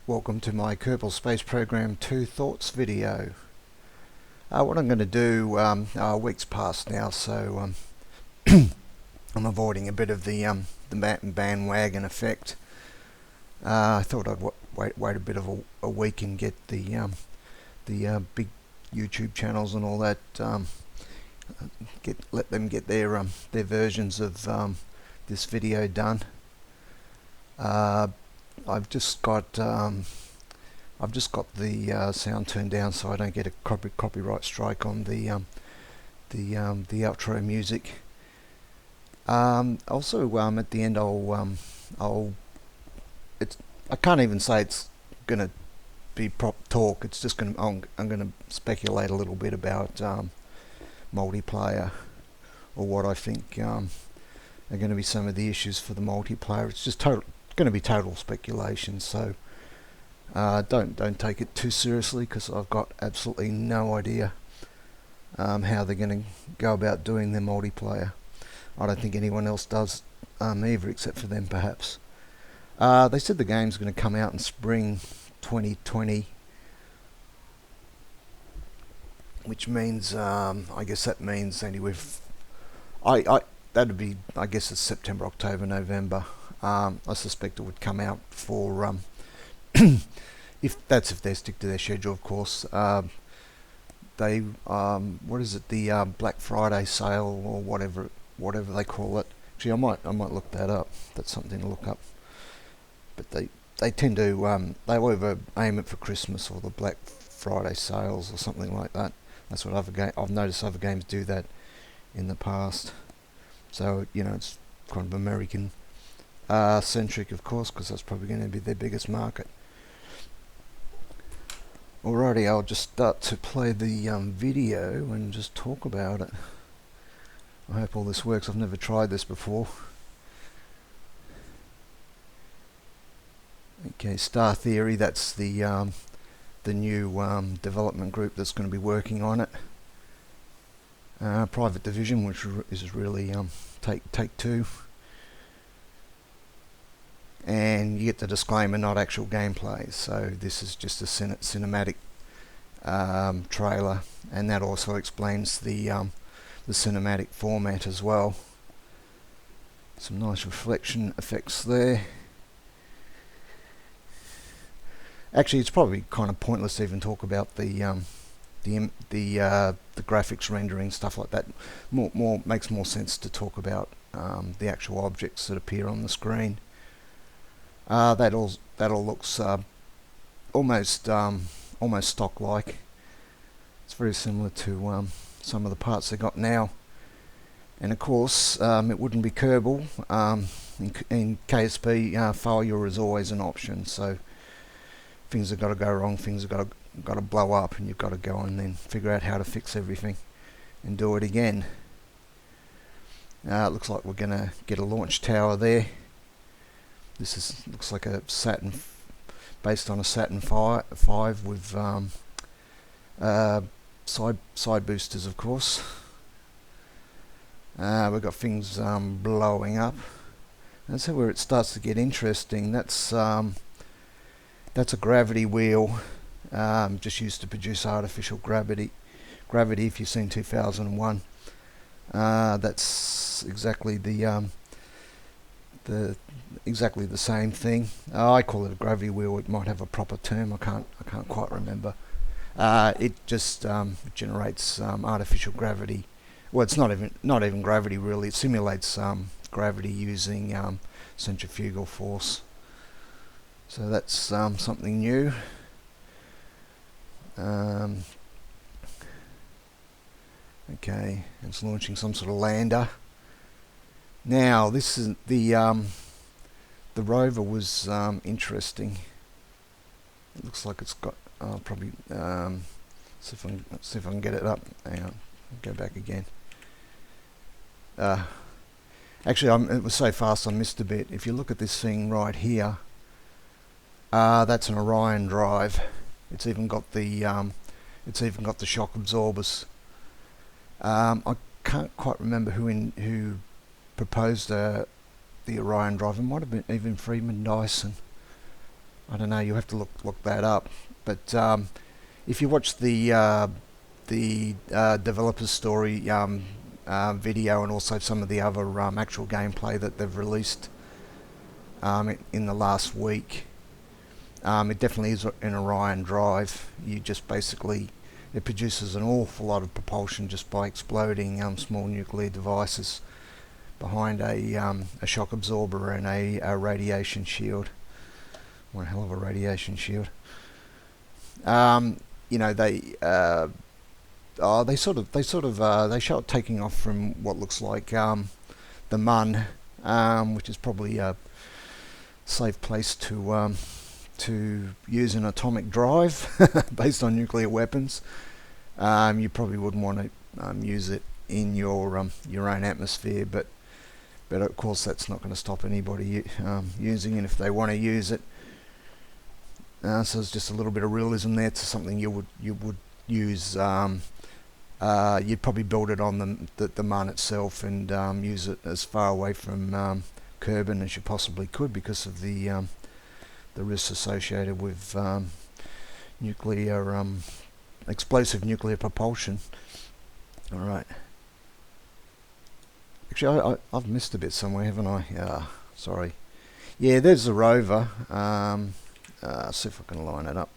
Welcome to my Kerbal Space Program 2 Thoughts video. What I'm going to do, a week's passed now, so I'm avoiding a bit of the bandwagon effect. I thought I'd wait a bit of a week and get the big YouTube channels and all that, let them get their versions of this video done. I've just got the sound turned down so I don't get a copyright strike on the outro music. Also, at the end, I can't even say it's gonna be prop talk. It's just I'm gonna speculate a little bit about multiplayer, or what I think are going to be some of the issues for the multiplayer. It's just going to be total speculation, so don't take it too seriously, because I've got absolutely no idea how they're going to go about doing their multiplayer. I don't think anyone else does either, except for them perhaps. They said the game's going to come out in spring 2020, which means I guess that means anyway. That'd be, I guess it's September, October, November. I suspect it would come out for if they stick to their schedule, of course. They what is it, the Black Friday sale, or whatever they call it. Actually, I might look that up. That's something to look up. But they tend to they'll either aim it for Christmas or the Black Friday sales or something like that. That's what I've noticed other games do that in the past. So it's kind of American centric, of course, because that's probably going to be their biggest market. Alrighty, I'll just start to play the video and just talk about it. I hope all this works. I've never tried this before. Okay, Star Theory, that's the new development group that's going to be working on it. Private Division, which is really Take Two. And you get the disclaimer, not actual gameplay. So this is just a cinematic trailer, and that also explains the cinematic format as well. Some nice reflection effects there. Actually, it's probably kind of pointless to even talk about the graphics rendering, stuff like that. Makes more sense to talk about the actual objects that appear on the screen. That all looks almost stock-like. It's very similar to some of the parts they got now. And of course, it wouldn't be Kerbal. In KSP, failure is always an option. So things have got to go wrong, things have got to blow up, and you've got to go and then figure out how to fix everything and do it again. It looks like we're going to get a launch tower there. This looks like a Saturn, based on a Saturn 5 with side boosters, of course. We've got things blowing up. That's where it starts to get interesting. That's a gravity wheel, just used to produce artificial gravity. If you've seen 2001, that's exactly the same thing. I call it a gravity wheel. It might have a proper term. I can't quite remember. It just generates artificial gravity. Well, it's not even gravity really. It simulates gravity using centrifugal force. So that's something new. Okay, it's launching some sort of lander. Now, this is the rover was interesting. It looks like it's got probably see if I can get it up. Hang on, go back again. Actually, it was so fast I missed a bit. If you look at this thing right here, that's an Orion drive. It's even got the shock absorbers. I can't quite remember who proposed the Orion drive. It might have been even Freeman Dyson. I don't know. You have to look that up. But if you watch the developer's story video, and also some of the other actual gameplay that they've released in the last week, it definitely is an Orion drive. You just basically, it produces an awful lot of propulsion just by exploding small nuclear devices behind a shock absorber and a radiation shield. One hell of a radiation shield. You know, they show it taking off from what looks like the Mun, which is probably a safe place to use an atomic drive based on nuclear weapons. You probably wouldn't want to use it in your own atmosphere, but of course that's not going to stop anybody using it if they want to use it. So there's just a little bit of realism there to something you would use. You'd probably build it on the Mun itself and use it as far away from Kerbin as you possibly could, because of the risks associated with nuclear explosive nuclear propulsion. All right. Actually, I've missed a bit somewhere, haven't I? Sorry. Yeah, there's the rover. See if I can line it up.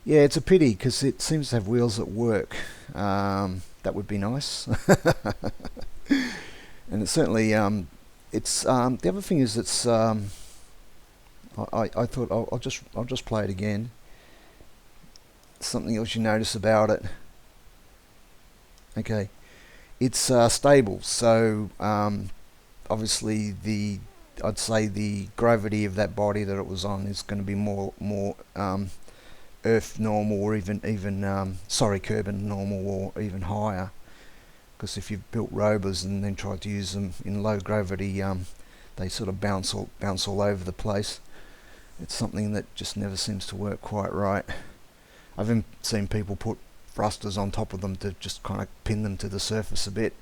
Yeah, it's a pity because it seems to have wheels that work. That would be nice. And it's certainly it's the other thing is it's I thought I'll just play it again. Something else you notice about it. Okay, it's stable. So obviously I'd say the gravity of that body that it was on is going to be more Earth normal, or even Kerbin normal, or even higher. Because if you've built rovers and then tried to use them in low gravity, they sort of bounce all over the place. It's something that just never seems to work quite right. I've even seen people put thrusters on top of them to just kind of pin them to the surface a bit.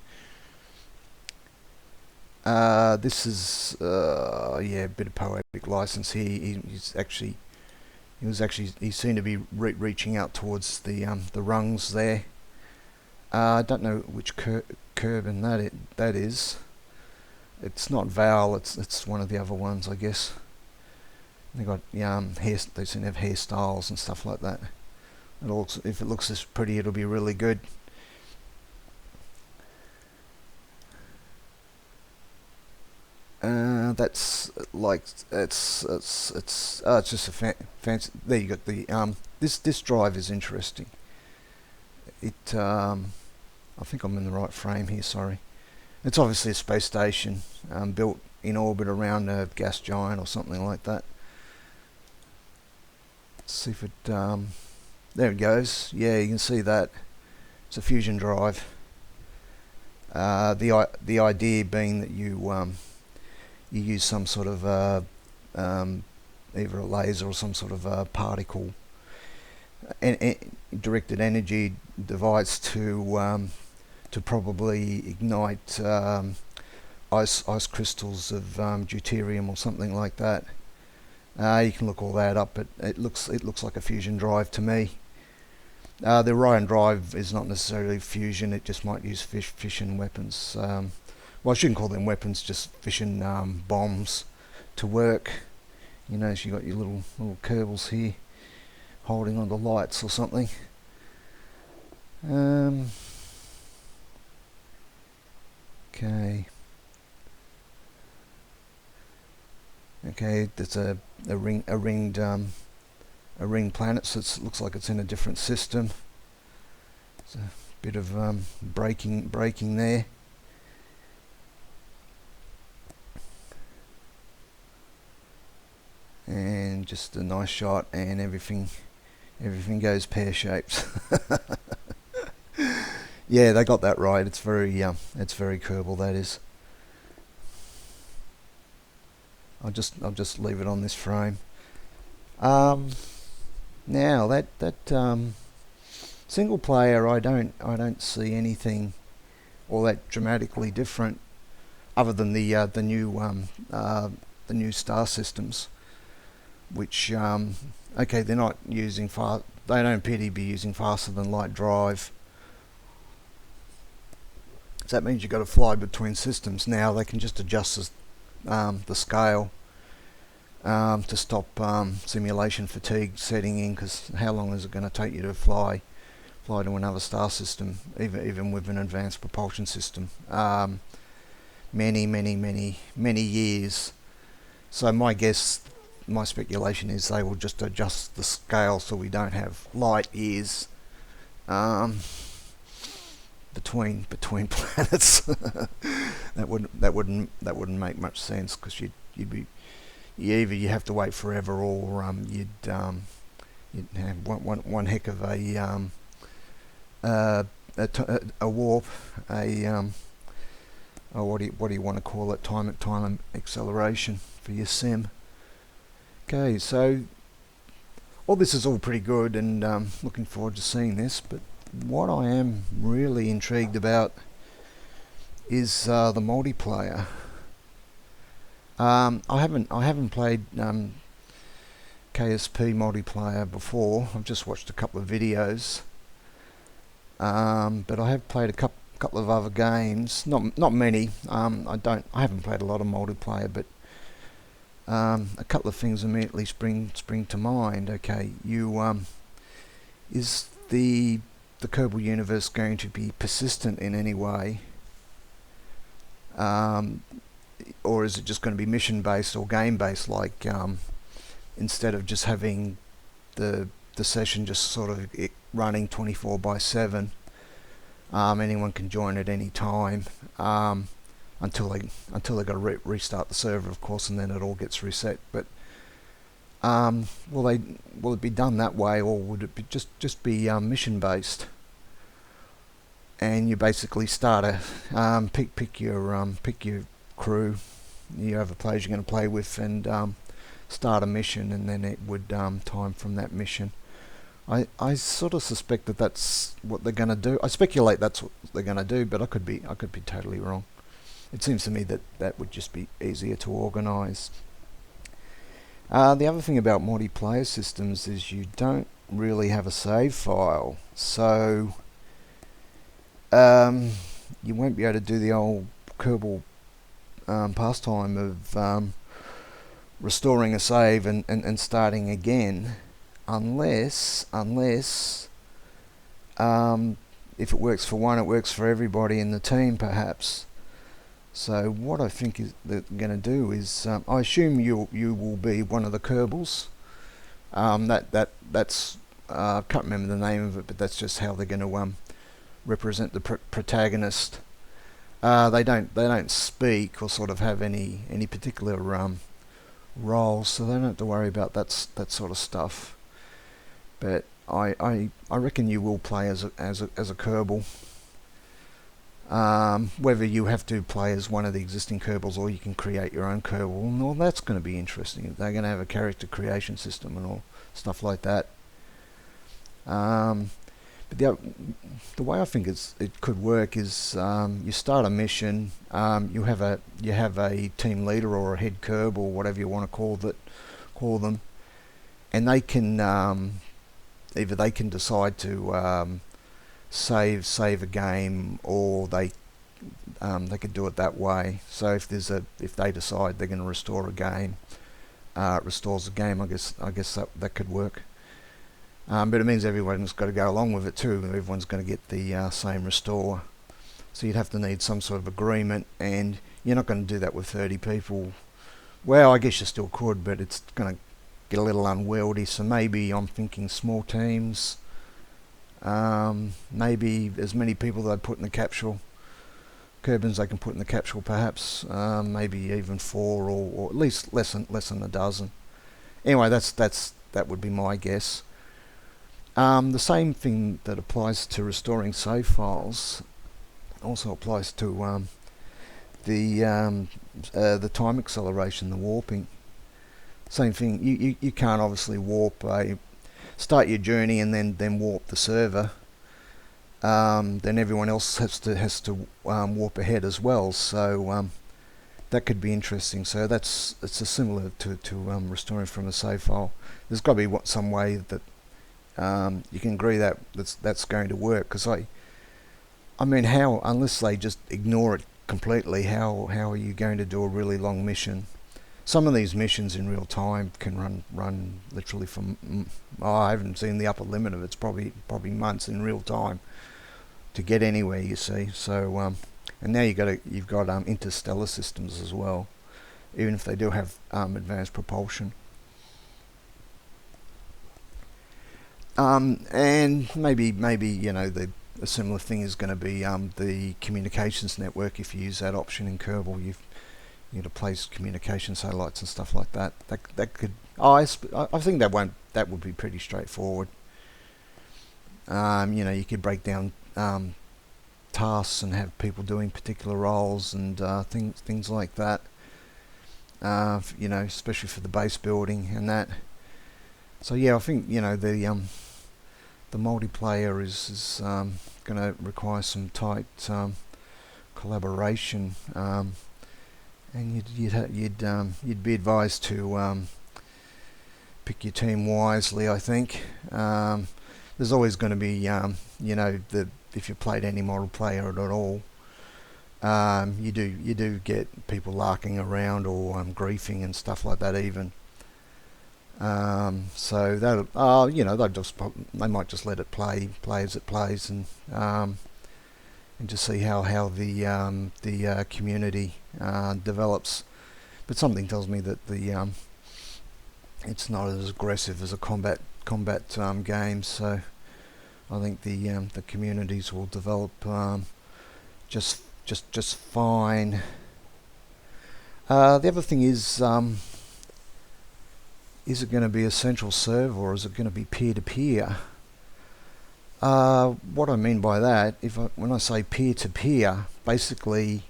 This is a bit of poetic license here. He seemed to be reaching out towards the rungs there. I don't know which Kerbin that is. It's not Val. It's one of the other ones, I guess. They got hair. They seem to have hairstyles and stuff like that. If it looks this pretty, it'll be really good. That's like it's just a fancy. There you got the this drive is interesting. It I think I'm in the right frame here. Sorry, it's obviously a space station built in orbit around a gas giant or something like that. Let's see if it there it goes. Yeah, you can see that it's a fusion drive. The idea being that you use some sort of either a laser or some sort of particle directed energy device to probably ignite ice crystals of deuterium or something like that. You can look all that up, but it looks like a fusion drive to me. The Orion drive is not necessarily fusion; it just might use fission weapons. Well, I shouldn't call them weapons, just fission bombs to work. You notice you got your little Kerbals here holding on the lights or something. Okay. Okay, there's a ringed planet, so it looks like it's in a different system. There's a bit of braking there. And just a nice shot, and everything goes pear-shaped. Yeah, they got that right. It's very Kerbal, that is. I'll just leave it on this frame. Now that single player, I don't see anything all that dramatically different. other than the new star systems, which okay, they're not using far. They don't appear to be using faster than light drive. So that means you've got to fly between systems. Now they can just adjust the scale to stop simulation fatigue setting in, because how long is it going to take you to fly to another star system, even with an advanced propulsion system? Many years. So my guess, my speculation is they will just adjust the scale so we don't have light years between planets. that wouldn't make much sense, because you have to wait forever, or you'd have one heck of a warp, or what do you want to call it, time acceleration for your sim. Okay, so all this is all pretty good, and looking forward to seeing this. But what I am really intrigued about is the multiplayer. I haven't played KSP multiplayer before. I've just watched a couple of videos, but I have played a couple of other games. Not many. I haven't played a lot of multiplayer, but a couple of things immediately spring to mind. Okay, is the Kerbal universe going to be persistent in any way, or is it just going to be mission based or game based? Like instead of just having the session just sort of running 24/7, anyone can join at any time. Until they got to restart the server, of course, and then it all gets reset. But will it be done that way, or would it be just be mission based? And you basically start a pick your crew, you have a players you're going to play with, and start a mission, and then it would time from that mission. I sort of suspect that that's what they're going to do. I speculate that's what they're going to do, but I could be totally wrong. It seems to me that would just be easier to organise. The other thing about multiplayer systems is you don't really have a save file, so you won't be able to do the old Kerbal pastime of restoring a save and starting again, unless if it works for one, it works for everybody in the team, perhaps. So what I think is they're going to do is, I assume you will be one of the Kerbals. That's I can't remember the name of it, but that's just how they're going to represent the protagonist. They don't speak or sort of have any particular role, so they don't have to worry about that sort of stuff. But I reckon you will play as a Kerbal. Whether you have to play as one of the existing Kerbals or you can create your own Kerbal, and all that's going to be interesting. They're going to have a character creation system and all stuff like that. But the way I think it could work is you start a mission, you have a team leader or a head Kerbal, whatever you want to call them, and they can either they can decide to save a game, or they could do it that way. So if they decide they're going to restore a game, it restores the game. I guess that could work. But it means everyone's got to go along with it too. Everyone's going to get the same restore. So you'd have to need some sort of agreement, and you're not going to do that with 30 people. Well, I guess you still could, but it's going to get a little unwieldy. So maybe I'm thinking small teams. Maybe as many people they put in the capsule, Kerbans they can put in the capsule, perhaps. Maybe even 4 or at least less than a dozen. Anyway, that would be my guess. The same thing that applies to restoring save files also applies to the time acceleration, the warping. Same thing. You can't obviously start your journey and then warp the server. Then everyone else has to warp ahead as well. So that could be interesting. So it's a similar to restoring from a save file. There's got to be some way that you can agree that that's going to work. Because I mean, how, unless they just ignore it completely, how are you going to do a really long mission? Some of these missions in real time can run literally from I haven't seen the upper limit of it. It's probably months in real time to get anywhere, you see. So and now you've got interstellar systems as well, even if they do have advanced propulsion. And maybe you know, a similar thing is going to be the communications network. If you use that option in Kerbal, you to place communication satellites and stuff like that. That could, I think that would be pretty straightforward. You know, you could break down tasks and have people doing particular roles and things like that. You know, especially for the base building and that. So yeah, I think, you know, the multiplayer is going to require some tight collaboration. And you'd be advised to pick your team wisely, I think. There's always going to be, you know, if you played any multiplayer at all, you do get people larking around or griefing and stuff like that even. So that you know, they might just let it play as it plays, and just see how the community develops. But something tells me that it's not as aggressive as a combat game. So I think the communities will develop just fine. The other thing is it going to be a central server or is it going to be peer-to-peer? What I mean by that, when I say peer-to-peer, basically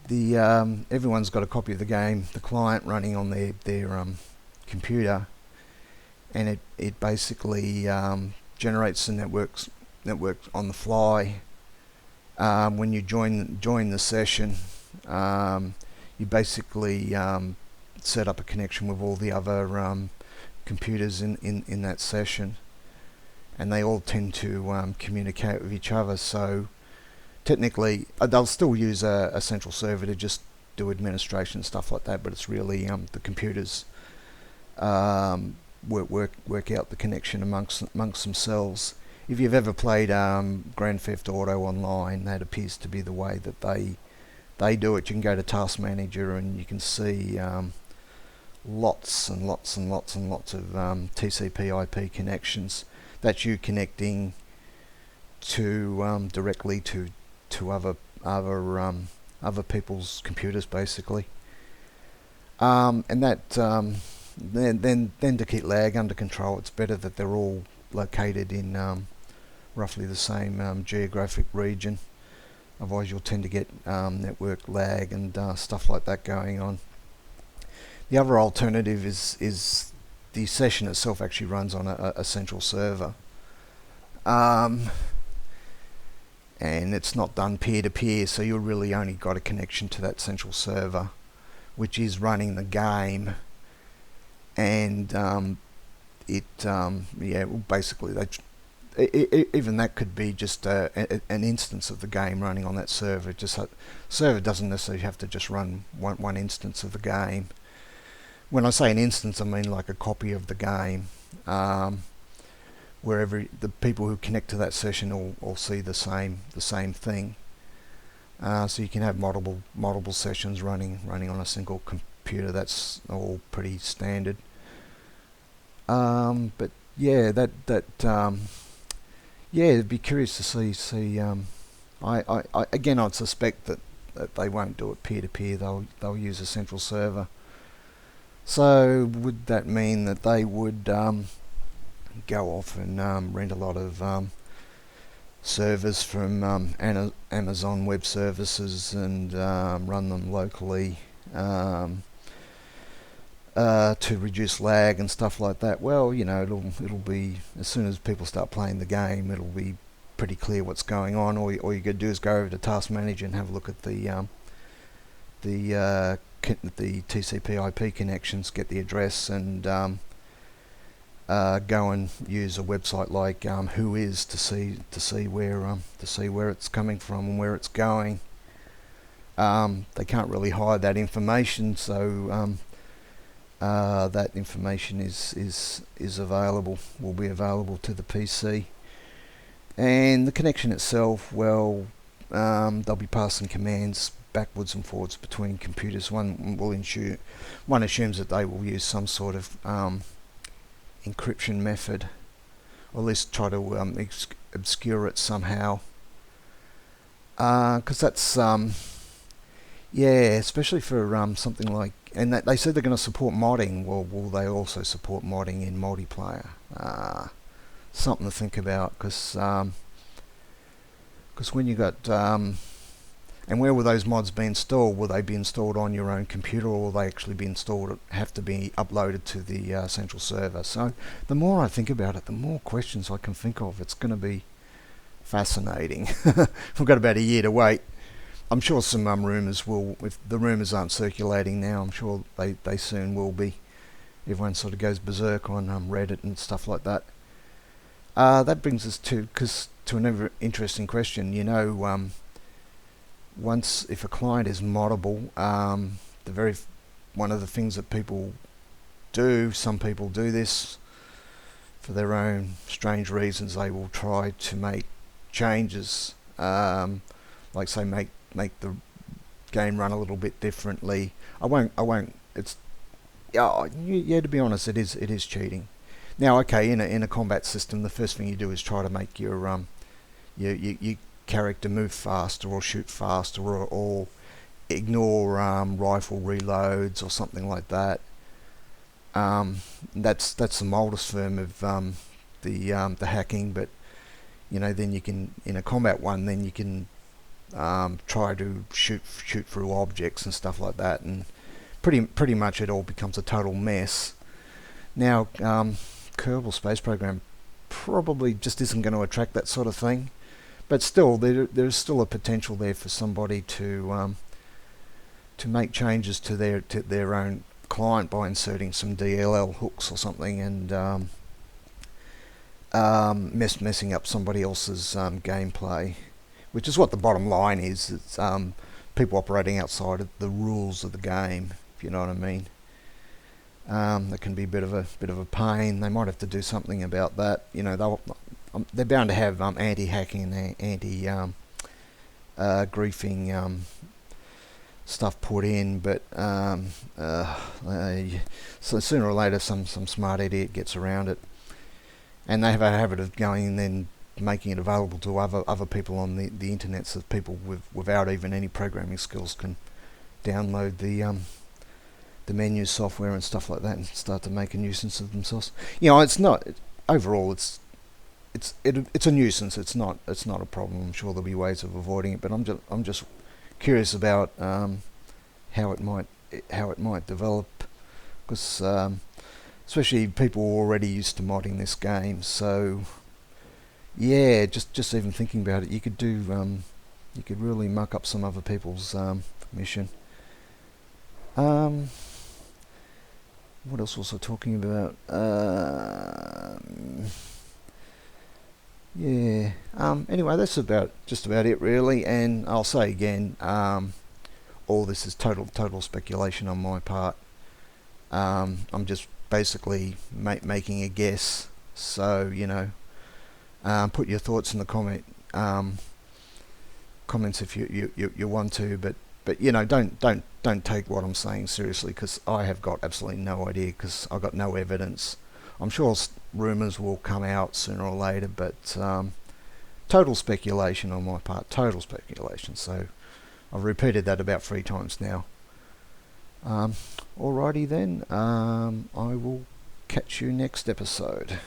everyone's got a copy of the game, the client running on their computer, and it basically generates the network on the fly. When you join the session, you basically set up a connection with all the other computers in that session, and they all tend to communicate with each other. So technically they'll still use a central server to just do administration and stuff like that, but it's really the computers work out the connection amongst themselves. If you've ever played Grand Theft Auto Online, that appears to be the way that they do it. You can go to Task Manager and you can see lots and lots and lots and lots of TCP/IP connections. That's you connecting to directly to other people's computers, basically. And that then to keep lag under control, it's better that they're all located in roughly the same geographic region. Otherwise, you'll tend to get network lag and stuff like that going on. The other alternative is the session itself actually runs on a central server, and it's not done peer-to-peer, so you've really only got a connection to that central server, which is running the game. And basically even that could be just an instance of the game running on that server. Server doesn't necessarily have to just run one instance of the game. When I say an instance, I mean like a copy of the game, where the people who connect to that session all see the same thing. So you can have multiple sessions running on a single computer. That's all pretty standard. But yeah, it'd be curious to see. I'd suspect that they won't do it peer-to-peer. They'll use a central server. So would that mean that they would go off and rent a lot of servers from Amazon Web Services and run them locally to reduce lag and stuff like that? Well, you know, it'll be, as soon as people start playing the game, it'll be pretty clear what's going on. All you got to do is go over to Task Manager and have a look at the the TCP/IP connections, get the address, and go and use a website like Whois to see where it's coming from and where it's going. They can't really hide that information, so that information is available, will be available to the PC. And the connection itself, well, they'll be passing commands backwards and forwards between computers. One assumes that they will use some sort of encryption method, or at least try to obscure it somehow. Because that's especially for something like, and they said they're going to support modding. Well, will they also support modding in multiplayer? Something to think about, because when you got and where will those mods be installed? Will they be installed on your own computer, or will they actually be installed, have to be uploaded to the central server? So the more I think about it, the more questions I can think of. It's going to be fascinating. We've got about a year to wait. I'm sure some rumours will, if the rumours aren't circulating now, I'm sure they soon will be. Everyone sort of goes berserk on Reddit and stuff like that. That brings us to another interesting question. Once, if a client is moddable, one of the things that people do, some people do this for their own strange reasons, they will try to make changes, like say make the game run a little bit differently. I won't. It's to be honest, it is cheating. Now, okay, in a combat system, the first thing you do is try to make your character move faster, or shoot faster, or ignore rifle reloads or something like that. That's the mildest form of the hacking. But then you can, in a combat one, then you can try to shoot through objects and stuff like that, and pretty much it all becomes a total mess. Now, Kerbal Space Program probably just isn't going to attract that sort of thing, but still, there's still a potential there for somebody to make changes to their own client by inserting some DLL hooks or something, and messing up somebody else's gameplay, which is what the bottom line is. It's people operating outside of the rules of the game, if you know what I mean. That can be a bit of a pain. They might have to do something about that. They're bound to have anti-hacking and anti-griefing stuff put in, but so sooner or later some smart idiot gets around it, and they have a habit of going and then making it available to other people on the internet, so that people without even any programming skills can download the menu software and stuff like that and start to make a nuisance of themselves. It's not overall. It's a nuisance. It's not a problem. I'm sure there'll be ways of avoiding it, but I'm just curious about how it might develop, because especially people are already used to modding this game. So yeah, just even thinking about it, you could really muck up some other people's mission. What else was I talking about? Anyway, that's just about it really. And I'll say again, all this is total speculation on my part. I'm just basically making a guess. So put your thoughts in the comments if you want to, but don't take what I'm saying seriously, because I have got absolutely no idea, because I've got no evidence. I'm sure rumours will come out sooner or later, but total speculation on my part, total speculation. So I've repeated that about 3 times now. Alrighty then, I will catch you next episode.